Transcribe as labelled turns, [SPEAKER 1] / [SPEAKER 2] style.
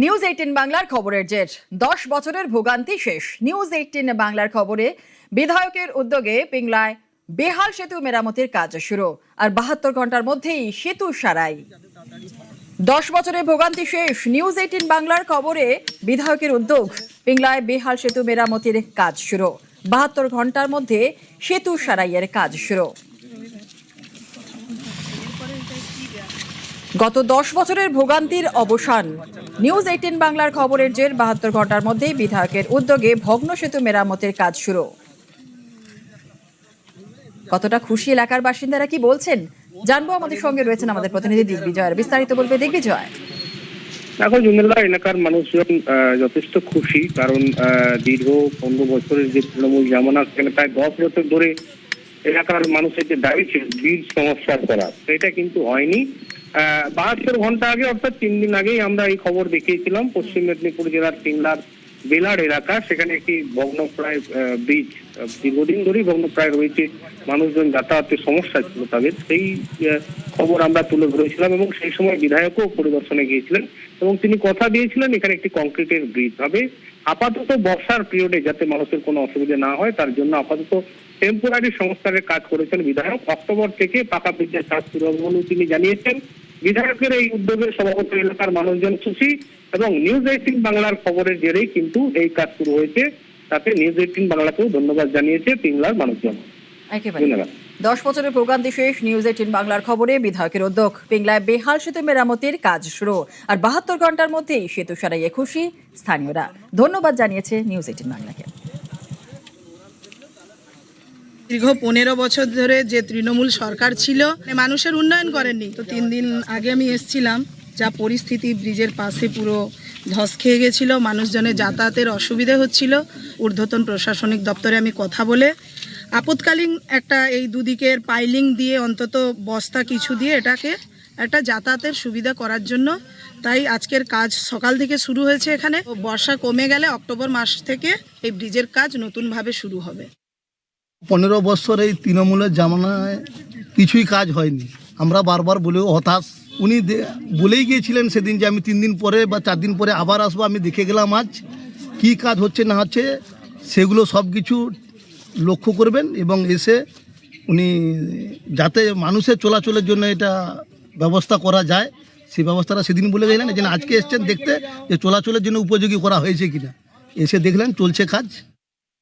[SPEAKER 1] News 18 বাংলার খবরের জের 10 বছরের ভোগান্তি শেষ। নিউজ 18 বাংলার খবরে বিধায়কের উদ্যোগে পিংলায় বেহাল সেতু মেরামতির কাজ শুরু, আর 72 ঘন্টার মধ্যেই সেতু সারাই। 10 বছরের ভোগান্তি শেষ। নিউজ 18 বাংলার খবরে বিধায়কের উদ্যোগ, পিংলায় বেহাল সেতু মেরামতির কাজ শুরু, 72 ঘন্টার মধ্যে সেতু সারাইয়ের কাজ শুরু। গত 10 বছরের ভোগান্তির অবসান। নিউজ 18 বাংলার খবরের জের 72 ঘন্টার মধ্যেই বিধায়কের উদ্যোগে ভগ্ন সেতু মেরামতের কাজ শুরু। কতটা খুশি এলাকার বাসিন্দারা, কি বলছেন জানবো। আমাদের সঙ্গে রয়েছেন আমাদের প্রতিনিধি দিগ্বিজয়, বিস্তারিত বলবে দিগ্বিজয়।
[SPEAKER 2] দেখো জুমেলা, এলাকার মানুষজন যথেষ্ট খুশি, কারণ দীর্ঘ 15 বছরের যে তৃণমূল জামানা, সেখানে প্রায় 10 বছর ধরে এলাকার মানুষের যে দাবি ছিল ব্রিজ সংস্কার করা, সেটা কিন্তু হয়নি। 72 ঘন্টা আগে, অর্থাৎ 3 দিন আগেই আমরা এই খবর দেখিয়েছিলাম। পশ্চিম মেদিনীপুর জেলার পিংলার বেলার এলাকা, সেখানে একটি ভগ্নপ্রায় ব্রিজ দীর্ঘদিন ধরেই ভগ্নপ্রায় রয়েছে, মানুষজন যাতায়াতের সমস্যা ছিল তাদের, সেই খবর আমরা তুলে ধরেছিলাম এবং সেই সময় বিধায়কও পরিদর্শনে গিয়েছিলেন এবং তিনি কথা দিয়েছিলেন এখানে একটি কংক্রিটের ব্রিজ হবে। আপাতত বর্ষার পিরিয়ডে যাতে মানুষের কোনো অসুবিধা না হয় তার জন্য আপাতত টেম্পোরারি সংস্কারের কাজ করেছেন বিধায়ক। অক্টোবর থেকে পাকা ব্রিজের কাজ শুরু হবে বলে তিনি জানিয়েছেন। বিধায়কের এই উদ্যোগে সমগ্র এলাকার মানুষজন খুশি এবং নিউজ 18 বাংলার খবরের জেরেই কিন্তু এই কাজ শুরু হয়েছে। তাতে নিউজ 18 বাংলাকেও ধন্যবাদ জানিয়েছে পিংলার মানুষজন।
[SPEAKER 1] 10 বছরের ভোগান্তি শেষ। নিউজ 18 বাংলার খবরে বিধায়কের উদ্যোগ, পিংলায় বেহাল সেতু মেরামতির কাজ শুরু, আর 72 ঘন্টার মধ্যেই সেতু সারাইয়ে খুশি স্থানীয়রা। ধন্যবাদ জানিয়েছে নিউজ 18 বাংলাকে।
[SPEAKER 3] দীর্ঘ 15 বছর ধরে যে তৃণমূল সরকার ছিল, মানুষের উন্নয়ন করেননি। তো 3 দিন আগে আমি এসেছিলাম, যা পরিস্থিতি, ব্রিজের পাশে পুরো ধস খেয়ে গেছিল, মানুষজনের যাতায়াতের অসুবিধে হচ্ছিল। ঊর্ধ্বতন প্রশাসনিক দপ্তরে আমি কথা বলে আপৎকালীন একটা এই দুদিকের পাইলিং দিয়ে, অন্তত বস্তা কিছু দিয়ে এটাকে একটা যাতায়াতের সুবিধা করার জন্য, তাই আজকের কাজ সকাল থেকে শুরু হয়েছে। এখানে বর্ষা কমে গেলে অক্টোবর মাস থেকে এই ব্রিজের কাজ নতুনভাবে শুরু হবে।
[SPEAKER 4] 15 বছর এই তৃণমূলের জামানায় কিছুই কাজ হয়নি। আমরা বারবার বলেও হতাশ। উনি বলেই গিয়েছিলেন সেদিন যে আমি 3 দিন পরে বা 4 দিন পরে আবার আসবো। আমি দেখে গেলাম আজ কি কাজ হচ্ছে না হচ্ছে, সেগুলো সব কিছু লক্ষ্য করবেন এবং এসে উনি যাতে মানুষের চলাচলের জন্য এটা ব্যবস্থা করা যায়, সেই ব্যবস্থাটা সেদিন বলে গেলেন। এই জন্য আজকে এসছেন দেখতে যে চলাচলের জন্য উপযোগী করা হয়েছে কিনা। এসে দেখলেন চলছে কাজ।